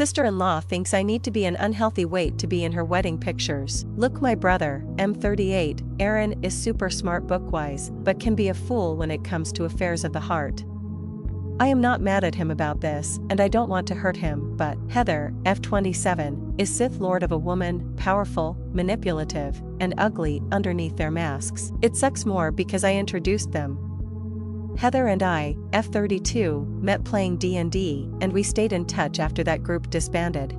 Sister-in-law thinks I need to be an unhealthy weight to be in her wedding pictures. Look, my brother, M38, Aaron, is super smart book-wise, but can be a fool when it comes to affairs of the heart. I am not mad at him about this, and I don't want to hurt him, but Heather, F27, is Sith Lord of a woman, powerful, manipulative, and ugly underneath their masks. It sucks more because I introduced them. Heather and I, F32, met playing D&D, and we stayed in touch after that group disbanded.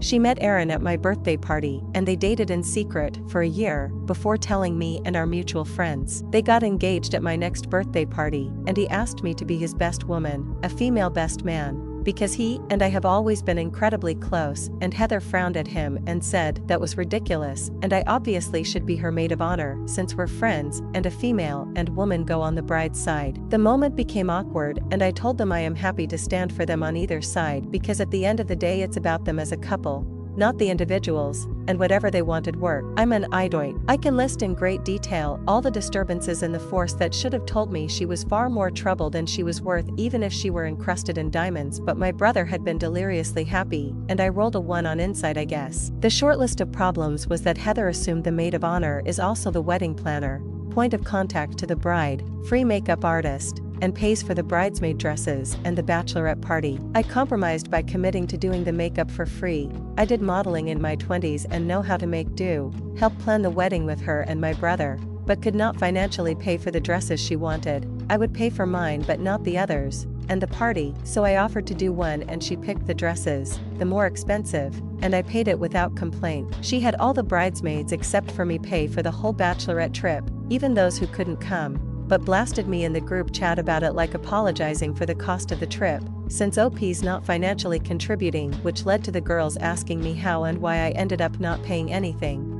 She met Aaron at my birthday party, and they dated in secret for a year before telling me and our mutual friends. They got engaged at my next birthday party, and he asked me to be his best woman, a female best man, because he and I have always been incredibly close, and Heather frowned at him and said that was ridiculous, and I obviously should be her maid of honor since we're friends, and a female and woman go on the bride's side. The moment became awkward, and I told them I am happy to stand for them on either side because at the end of the day it's about them as a couple, not the individuals, and whatever they wanted work. I'm an idoid. I can list in great detail all the disturbances in the force that should have told me she was far more trouble than she was worth even if she were encrusted in diamonds, but my brother had been deliriously happy, and I rolled a 1 on insight, I guess. The short list of problems was that Heather assumed the maid of honor is also the wedding planner, point of contact to the bride, free makeup artist, and pays for the bridesmaid dresses and the bachelorette party. I compromised by committing to doing the makeup for free. I did modeling in my 20s and know how to make do, help plan the wedding with her and my brother, but could not financially pay for the dresses she wanted. I would pay for mine but not the others, and the party, so I offered to do one and she picked the dresses, the more expensive, and I paid it without complaint. She had all the bridesmaids except for me pay for the whole bachelorette trip, even those who couldn't come, but blasted me in the group chat about it like apologizing for the cost of the trip, since OP's not financially contributing, which led to the girls asking me how and why I ended up not paying anything.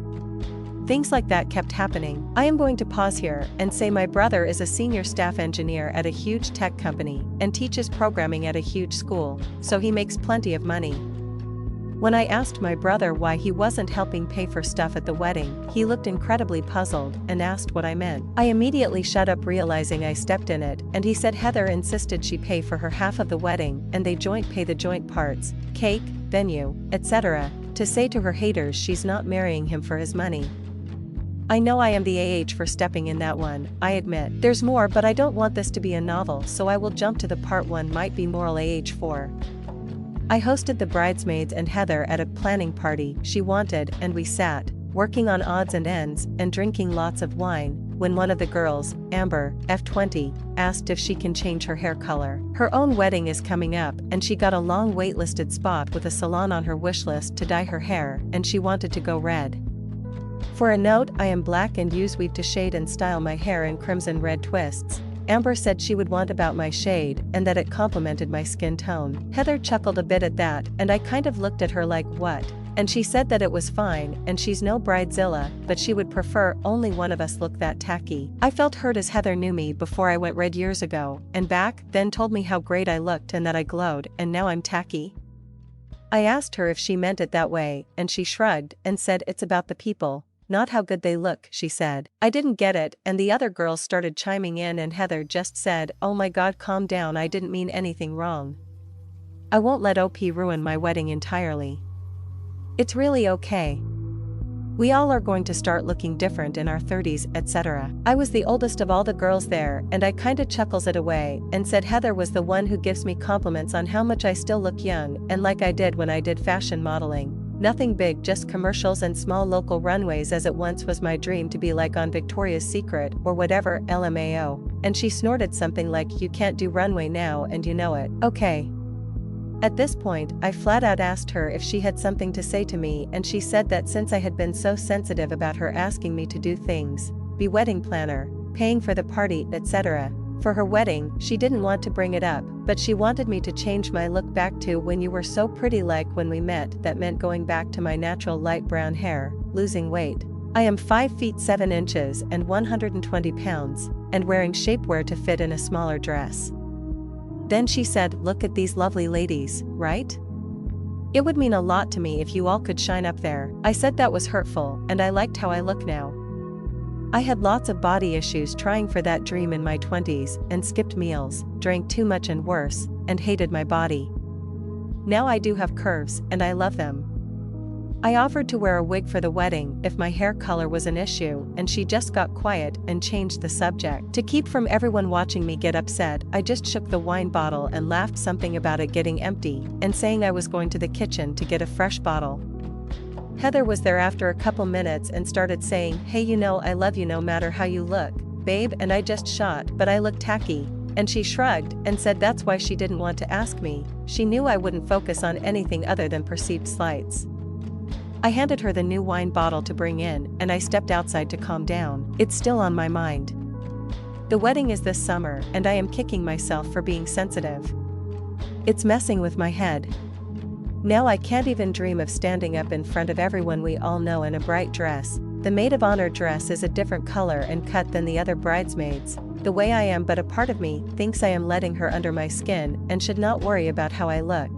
Things like that kept happening. I am going to pause here and say my brother is a senior staff engineer at a huge tech company and teaches programming at a huge school, so he makes plenty of money. When I asked my brother why he wasn't helping pay for stuff at the wedding, he looked incredibly puzzled and asked what I meant. I immediately shut up realizing I stepped in it, and he said Heather insisted she pay for her half of the wedding and they joint pay the joint parts, cake, venue, etc., to say to her haters she's not marrying him for his money. I know I am the AH for stepping in that one, I admit. There's more, but I don't want this to be a novel, so I will jump to the part one might be moral AH for. I hosted the bridesmaids and Heather at a planning party she wanted, and we sat, working on odds and ends, and drinking lots of wine, when one of the girls, Amber, F20, asked if she can change her hair color. Her own wedding is coming up, and she got a long waitlisted spot with a salon on her wish list to dye her hair, and she wanted to go red. For a note, I am black and use weave to shade and style my hair in crimson red twists. Amber said she would want about my shade and that it complemented my skin tone. Heather chuckled a bit at that, and I kind of looked at her like, what? And she said that it was fine and she's no bridezilla, but she would prefer only one of us look that tacky. I felt hurt as Heather knew me before I went red years ago, and back then told me how great I looked and that I glowed, and now I'm tacky. I asked her if she meant it that way, and she shrugged and said it's about the people, not how good they look, she said. I didn't get it, and the other girls started chiming in, and Heather just said, oh my god, calm down, I didn't mean anything wrong. I won't let OP ruin my wedding entirely. It's really okay. We all are going to start looking different in our 30s, etc. I was the oldest of all the girls there, and I kinda chuckles it away, and said Heather was the one who gives me compliments on how much I still look young, and like I did when I did fashion modeling. Nothing big, just commercials and small local runways, as it once was my dream to be like on Victoria's Secret or whatever, LMAO. And she snorted something like, you can't do runway now and you know it. Okay. At this point, I flat out asked her if she had something to say to me, and she said that since I had been so sensitive about her asking me to do things, be wedding planner, paying for the party, etc., for her wedding, she didn't want to bring it up, but she wanted me to change my look back to when you were so pretty like when we met. That meant going back to my natural light brown hair, losing weight. I am 5 feet 7 inches and 120 pounds, and wearing shapewear to fit in a smaller dress. Then she said, look at these lovely ladies, right? It would mean a lot to me if you all could shine up there. I said that was hurtful, and I liked how I look now. I had lots of body issues trying for that dream in my 20s, and skipped meals, drank too much and worse, and hated my body. Now I do have curves, and I love them. I offered to wear a wig for the wedding if my hair color was an issue, and she just got quiet and changed the subject. To keep from everyone watching me get upset, I just shook the wine bottle and laughed something about it getting empty, and saying I was going to the kitchen to get a fresh bottle. Heather was there after a couple minutes and started saying, "Hey, you know I love you no matter how you look, babe," and I just shot, "But I look tacky." And she shrugged and said that's why she didn't want to ask me. She knew I wouldn't focus on anything other than perceived slights. I handed her the new wine bottle to bring in, and I stepped outside to calm down. It's still on my mind. The wedding is this summer, and I am kicking myself for being sensitive. It's messing with my head. Now I can't even dream of standing up in front of everyone we all know in a bright dress. The maid of honor dress is a different color and cut than the other bridesmaids. The way I am, but a part of me thinks I am letting her under my skin and should not worry about how I look.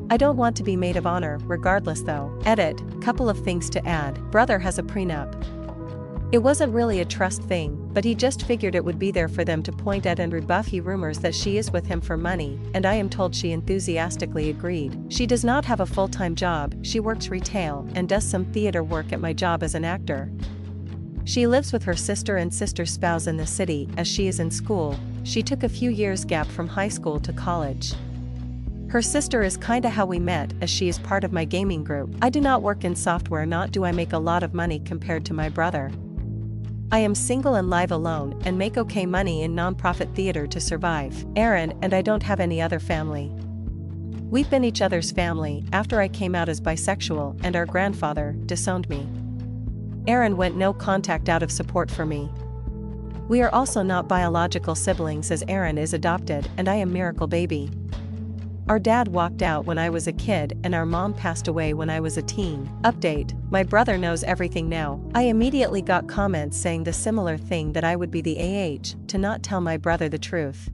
I don't want to be maid of honor, regardless though. Edit, couple of things to add. Brother has a prenup. It wasn't really a trust thing, but he just figured it would be there for them to point at and rebuff he rumors that she is with him for money, and I am told she enthusiastically agreed. She does not have a full-time job, she works retail and does some theater work at my job as an actor. She lives with her sister and sister's spouse in the city as she is in school. She took a few years gap from high school to college. Her sister is kinda how we met, as she is part of my gaming group. I do not work in software, nor do I make a lot of money compared to my brother. I am single and live alone and make okay money in non-profit theater to survive. Aaron and I don't have any other family. We've been each other's family after I came out as bisexual and our grandfather disowned me. Aaron went no contact out of support for me. We are also not biological siblings as Aaron is adopted and I am miracle baby. Our dad walked out when I was a kid and our mom passed away when I was a teen. Update, my brother knows everything now. I immediately got comments saying the similar thing, that I would be the to not tell my brother the truth.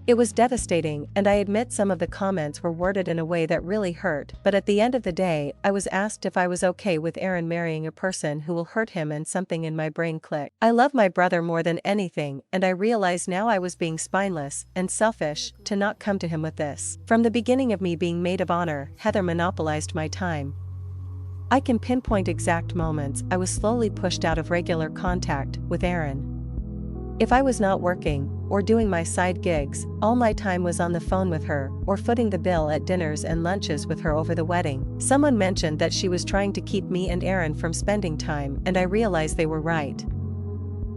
It was devastating, and I admit some of the comments were worded in a way that really hurt, but at the end of the day, I was asked if I was okay with Aaron marrying a person who will hurt him, and something in my brain clicked. I love my brother more than anything, and I realize now I was being spineless and selfish to not come to him with this. From the beginning of me being maid of honor, Heather monopolized my time. I can pinpoint exact moments I was slowly pushed out of regular contact with Aaron. If I was not working, or doing my side gigs, all my time was on the phone with her, or footing the bill at dinners and lunches with her over the wedding. Someone mentioned that she was trying to keep me and Aaron from spending time, and I realized they were right.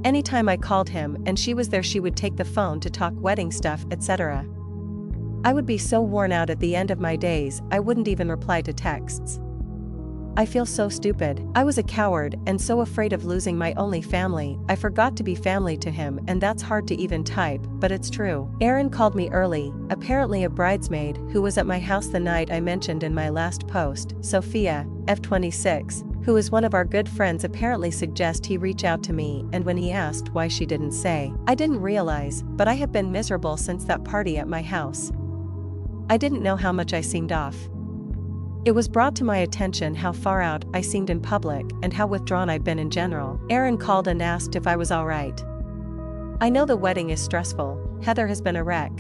Anytime I called him and she was there, she would take the phone to talk wedding stuff, etc. I would be so worn out at the end of my days, I wouldn't even reply to texts. I feel so stupid. I was a coward and so afraid of losing my only family, I forgot to be family to him, and that's hard to even type, but it's true. Aaron called me early, apparently a bridesmaid who was at my house the night I mentioned in my last post, Sophia, F26, who is one of our good friends, apparently suggest he reach out to me, and when he asked why she didn't say, I didn't realize, but I have been miserable since that party at my house. I didn't know how much I seemed off. It was brought to my attention how far out I seemed in public and how withdrawn I'd been in general. Aaron called and asked if I was alright. I know the wedding is stressful, Heather has been a wreck.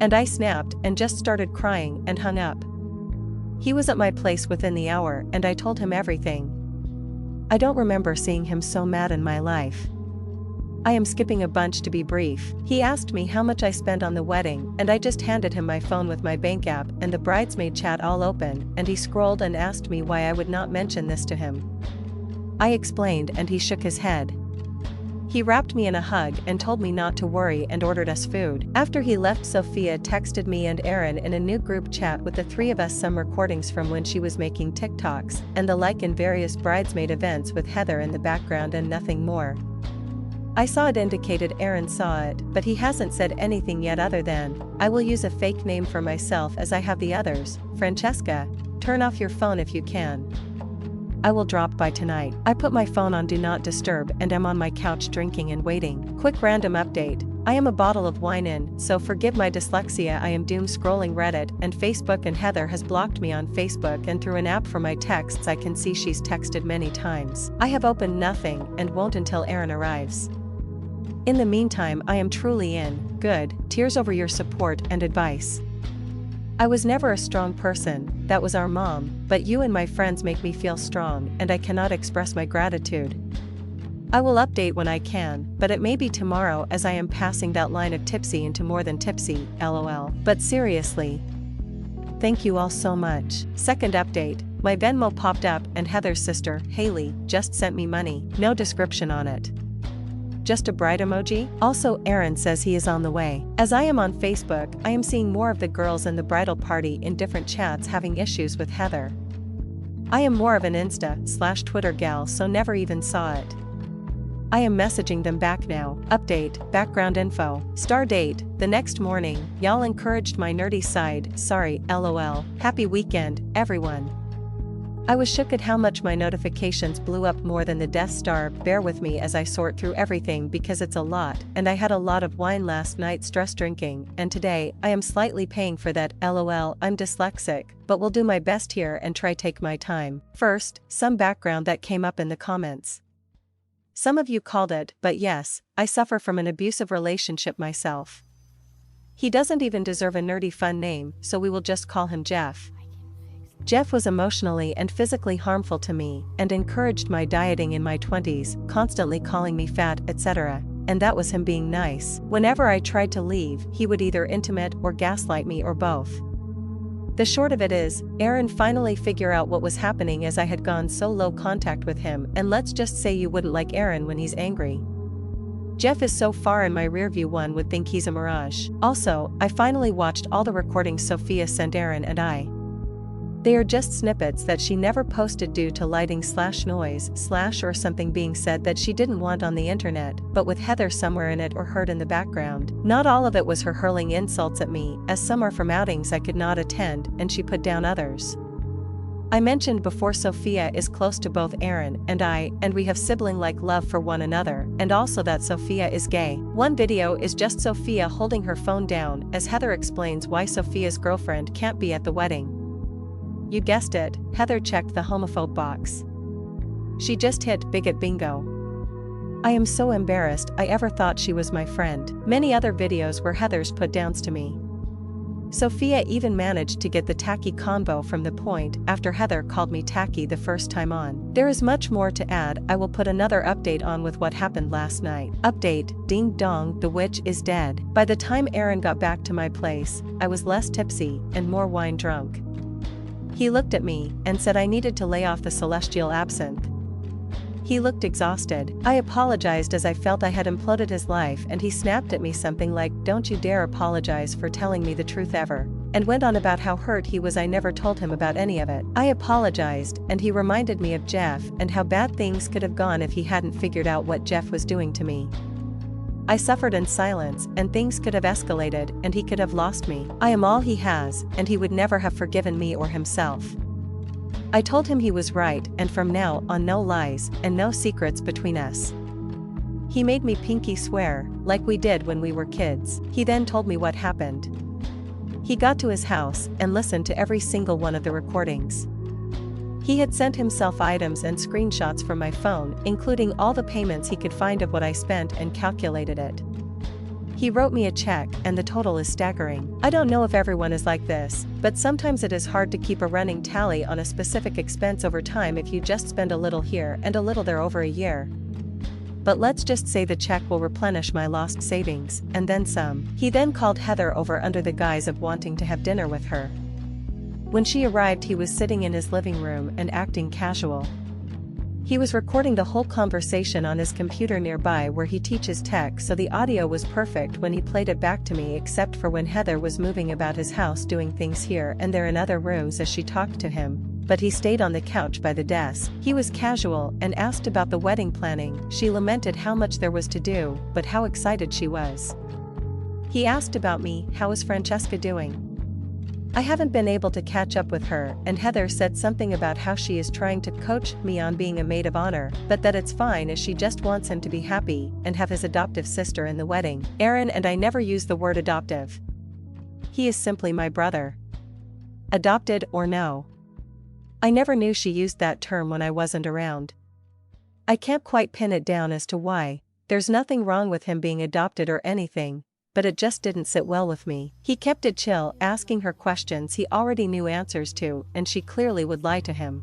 And I snapped and just started crying and hung up. He was at my place within the hour and I told him everything. I don't remember seeing him so mad in my life. I am skipping a bunch to be brief. He asked me how much I spent on the wedding, and I just handed him my phone with my bank app and the bridesmaid chat all open, and he scrolled and asked me why I would not mention this to him. I explained and he shook his head. He wrapped me in a hug and told me not to worry and ordered us food. After he left, Sophia texted me and Aaron in a new group chat with the three of us some recordings from when she was making TikToks and the like in various bridesmaid events with Heather in the background and nothing more. I saw it indicated Aaron saw it, but he hasn't said anything yet other than, I will use a fake name for myself as I have the others. Francesca, turn off your phone if you can. I will drop by tonight. I put my phone on Do Not Disturb and am on my couch drinking and waiting. Quick random update. I am a bottle of wine in, so forgive my dyslexia. I am doom scrolling Reddit and Facebook, and Heather has blocked me on Facebook, and through an app for my texts I can see she's texted many times. I have opened nothing and won't until Aaron arrives. In the meantime, I am truly in good tears over your support and advice. I was never a strong person, that was our mom, but you and my friends make me feel strong and I cannot express my gratitude. I will update when I can, but it may be tomorrow as I am passing that line of tipsy into more than tipsy, lol. But seriously. Thank you all so much. Second update, my Venmo popped up and Heather's sister, Haley, just sent me money, no description on it. Just a bride emoji? Also Aaron says he is on the way. As I am on Facebook, I am seeing more of the girls in the bridal party in different chats having issues with Heather. I am more of an Insta/Twitter gal so never even saw it. I am messaging them back now. Update, background info. Star date, the next morning, y'all encouraged my nerdy side, sorry, lol. Happy weekend, everyone. I was shook at how much my notifications blew up more than the Death Star. Bear with me as I sort through everything because it's a lot, and I had a lot of wine last night stress drinking, and today, I am slightly paying for that, lol. I'm dyslexic, but will do my best here and try take my time. First, some background that came up in the comments. Some of you called it, but yes, I suffer from an abusive relationship myself. He doesn't even deserve a nerdy fun name, so we will just call him Jeff. Jeff was emotionally and physically harmful to me and encouraged my dieting in my 20s, constantly calling me fat, etc. And that was him being nice. Whenever I tried to leave, he would either intimate or gaslight me or both. The short of it is, Aaron finally figured out what was happening as I had gone so low contact with him, and let's just say you wouldn't like Aaron when he's angry. Jeff is so far in my rearview one would think he's a mirage. Also, I finally watched all the recordings Sophia sent Aaron and I. They are just snippets that she never posted due to lighting/noise/ or something being said that she didn't want on the internet, but with Heather somewhere in it or heard in the background. Not all of it was her hurling insults at me, as some are from outings I could not attend, and she put down others. I mentioned before Sophia is close to both Aaron and I, and we have sibling-like love for one another, and also that Sophia is gay. One video is just Sophia holding her phone down as Heather explains why Sophia's girlfriend can't be at the wedding. You guessed it, Heather checked the homophobe box. She just hit bigot bingo. I am so embarrassed I ever thought she was my friend. Many other videos were Heather's put downs to me. Sophia even managed to get the tacky combo from the point after Heather called me tacky the first time on. There is much more to add. I will put another update on with what happened last night. Update, ding dong, the witch is dead. By the time Aaron got back to my place, I was less tipsy and more wine drunk. He looked at me and said I needed to lay off the celestial absinthe. He looked exhausted. I apologized as I felt I had imploded his life, and he snapped at me something like, "Don't you dare apologize for telling me the truth ever," and went on about how hurt he was I never told him about any of it. I apologized, and he reminded me of Jeff and how bad things could have gone if he hadn't figured out what Jeff was doing to me. I suffered in silence, and things could have escalated, and he could have lost me. I am all he has, and he would never have forgiven me or himself. I told him he was right, and from now on no lies, and no secrets between us. He made me pinky swear, like we did when we were kids. He then told me what happened. He got to his house, and listened to every single one of the recordings. He had sent himself items and screenshots from my phone, including all the payments he could find of what I spent, and calculated it. He wrote me a check, and the total is staggering. I don't know if everyone is like this, but sometimes it is hard to keep a running tally on a specific expense over time if you just spend a little here and a little there over a year. But let's just say the check will replenish my lost savings, and then some. He then called Heather over under the guise of wanting to have dinner with her. When she arrived, he was sitting in his living room and acting casual. He was recording the whole conversation on his computer nearby where he teaches tech, so the audio was perfect when he played it back to me, except for when Heather was moving about his house doing things here and there in other rooms as she talked to him, but he stayed on the couch by the desk. He was casual and asked about the wedding planning. She lamented how much there was to do, but how excited she was. He asked about me, how is Francesca doing? I haven't been able to catch up with her, and Heather said something about how she is trying to coach me on being a maid of honor, but that it's fine as she just wants him to be happy and have his adoptive sister in the wedding. Aaron and I never use the word adoptive. He is simply my brother. Adopted or no. I never knew she used that term when I wasn't around. I can't quite pin it down as to why. There's nothing wrong with him being adopted or anything, but it just didn't sit well with me. He kept it chill, asking her questions he already knew answers to, and she clearly would lie to him.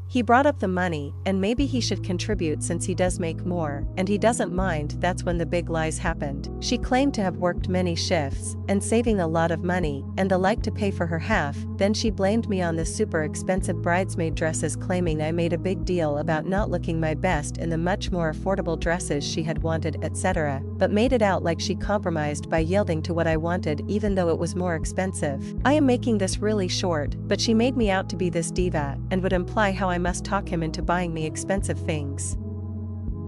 He brought up the money, and maybe he should contribute since he does make more, and he doesn't mind. That's when the big lies happened. She claimed to have worked many shifts, and saving a lot of money, and the like to pay for her half. Then she blamed me on the super expensive bridesmaid dresses, claiming I made a big deal about not looking my best in the much more affordable dresses she had wanted, etc., but made it out like she compromised by yielding to what I wanted even though it was more expensive. I am making this really short, but she made me out to be this diva, and would imply how I must talk him into buying me expensive things.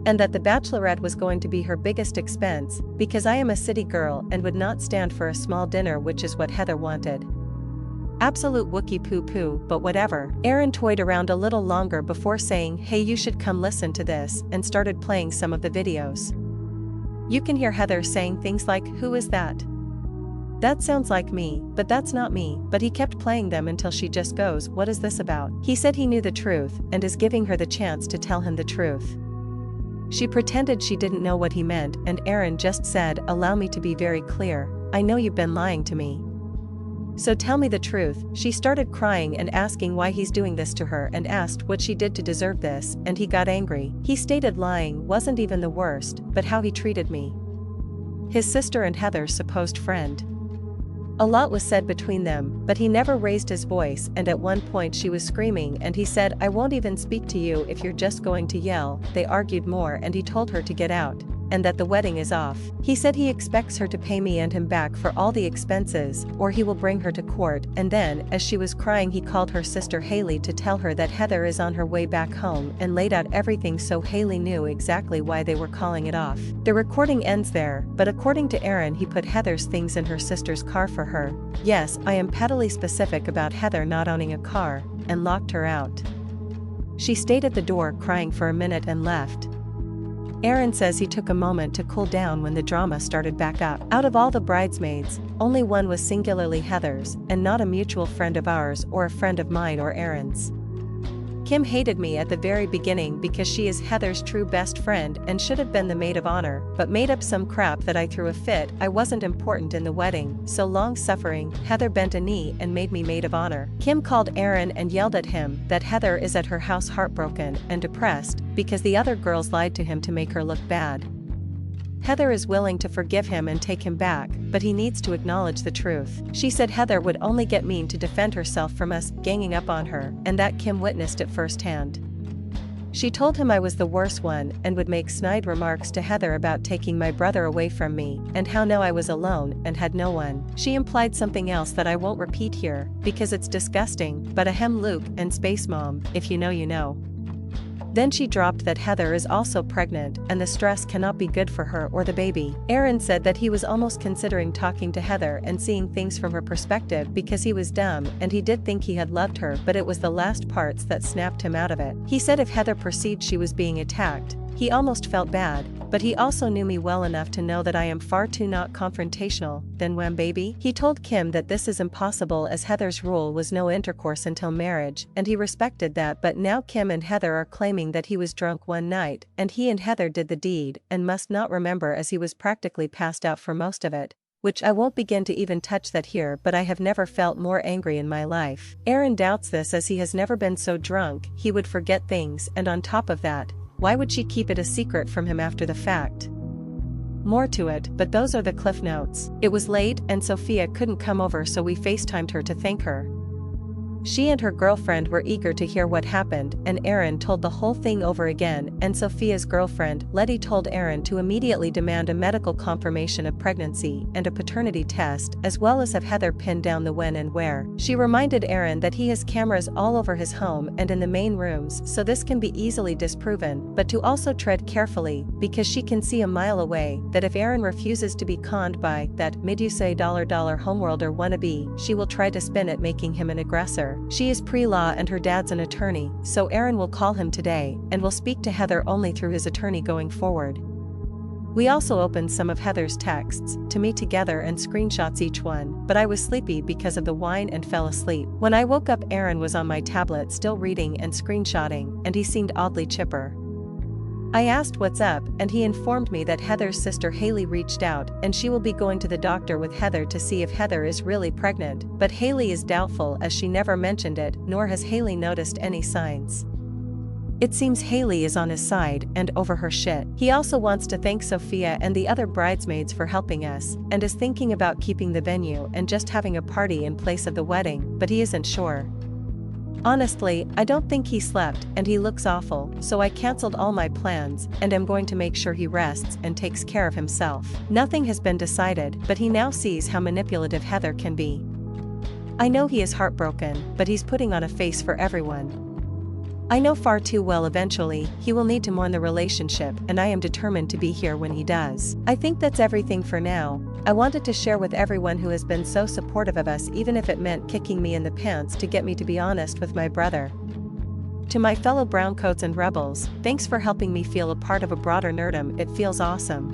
And that the bachelorette was going to be her biggest expense, because I am a city girl and would not stand for a small dinner, which is what Heather wanted. Absolute Wookie poo-poo, but whatever. Aaron toyed around a little longer before saying, "Hey, you should come listen to this," and started playing some of the videos. You can hear Heather saying things like, "Who is that? That sounds like me, but that's not me," but he kept playing them until she just goes, "What is this about?" He said he knew the truth, and is giving her the chance to tell him the truth. She pretended she didn't know what he meant, and Aaron just said, "Allow me to be very clear, I know you've been lying to me. So tell me the truth." She started crying and asking why he's doing this to her, and asked what she did to deserve this, and he got angry. He stated lying wasn't even the worst, but how he treated me, his sister and Heather's supposed friend. A lot was said between them, but he never raised his voice, and at one point she was screaming and he said, "I won't even speak to you if you're just going to yell." They argued more and he told her to get out, and that the wedding is off. He said he expects her to pay me and him back for all the expenses, or he will bring her to court, and then, as she was crying, he called her sister Haley to tell her that Heather is on her way back home, and laid out everything so Haley knew exactly why they were calling it off. The recording ends there, but according to Aaron, he put Heather's things in her sister's car for her. Yes, I am pettily specific about Heather not owning a car, and locked her out. She stayed at the door crying for a minute and left. Aaron says he took a moment to cool down when the drama started back up. Out of all the bridesmaids, only one was singularly Heather's, and not a mutual friend of ours or a friend of mine or Aaron's. Kim hated me at the very beginning because she is Heather's true best friend and should have been the maid of honor, but made up some crap that I threw a fit. I wasn't important in the wedding, so long suffering. Heather bent a knee and made me maid of honor. Kim called Aaron and yelled at him that Heather is at her house heartbroken and depressed because the other girls lied to him to make her look bad. Heather is willing to forgive him and take him back, but he needs to acknowledge the truth. She said Heather would only get mean to defend herself from us ganging up on her, and that Kim witnessed it firsthand. She told him I was the worst one and would make snide remarks to Heather about taking my brother away from me, and how now I was alone and had no one. She implied something else that I won't repeat here, because it's disgusting, but ahem Luke and Space Mom, if you know you know. Then she dropped that Heather is also pregnant and the stress cannot be good for her or the baby. Aaron said that he was almost considering talking to Heather and seeing things from her perspective because he was dumb and he did think he had loved her, but it was the last parts that snapped him out of it. He said if Heather perceived she was being attacked, he almost felt bad, but he also knew me well enough to know that I am far too not confrontational. Then wham baby. He told Kim that this is impossible as Heather's rule was no intercourse until marriage, and he respected that, but now Kim and Heather are claiming that he was drunk one night, and he and Heather did the deed, and must not remember as he was practically passed out for most of it. Which I won't begin to even touch that here, but I have never felt more angry in my life. Aaron doubts this as he has never been so drunk, he would forget things, and on top of that, why would she keep it a secret from him after the fact? More to it, but those are the cliff notes. It was late and Sophia couldn't come over, so we FaceTimed her to thank her. She and her girlfriend were eager to hear what happened, and Aaron told the whole thing over again, and Sophia's girlfriend, Letty, told Aaron to immediately demand a medical confirmation of pregnancy and a paternity test, as well as have Heather pin down the when and where. She reminded Aaron that he has cameras all over his home and in the main rooms, so this can be easily disproven, but to also tread carefully, because she can see a mile away that if Aaron refuses to be conned by that mid-you-say dollar homeworlder wannabe, she will try to spin it making him an aggressor. She is pre-law and her dad's an attorney, so Aaron will call him today, and will speak to Heather only through his attorney going forward. We also opened some of Heather's texts to me together and screenshots each one, but I was sleepy because of the wine and fell asleep. When I woke up, Aaron was on my tablet still reading and screenshotting, and he seemed oddly chipper. I asked what's up, and he informed me that Heather's sister Haley reached out and she will be going to the doctor with Heather to see if Heather is really pregnant, but Haley is doubtful as she never mentioned it, nor has Haley noticed any signs. It seems Haley is on his side and over her shit. He also wants to thank Sophia and the other bridesmaids for helping us, and is thinking about keeping the venue and just having a party in place of the wedding, but he isn't sure. Honestly, I don't think he slept and he looks awful, so I cancelled all my plans and am going to make sure he rests and takes care of himself. Nothing has been decided, but he now sees how manipulative Heather can be. I know he is heartbroken, but he's putting on a face for everyone. I know far too well eventually he will need to mourn the relationship, and I am determined to be here when he does. I think that's everything for now. I wanted to share with everyone who has been so supportive of us, even if it meant kicking me in the pants to get me to be honest with my brother. To my fellow browncoats and rebels, thanks for helping me feel a part of a broader nerdom. It feels awesome.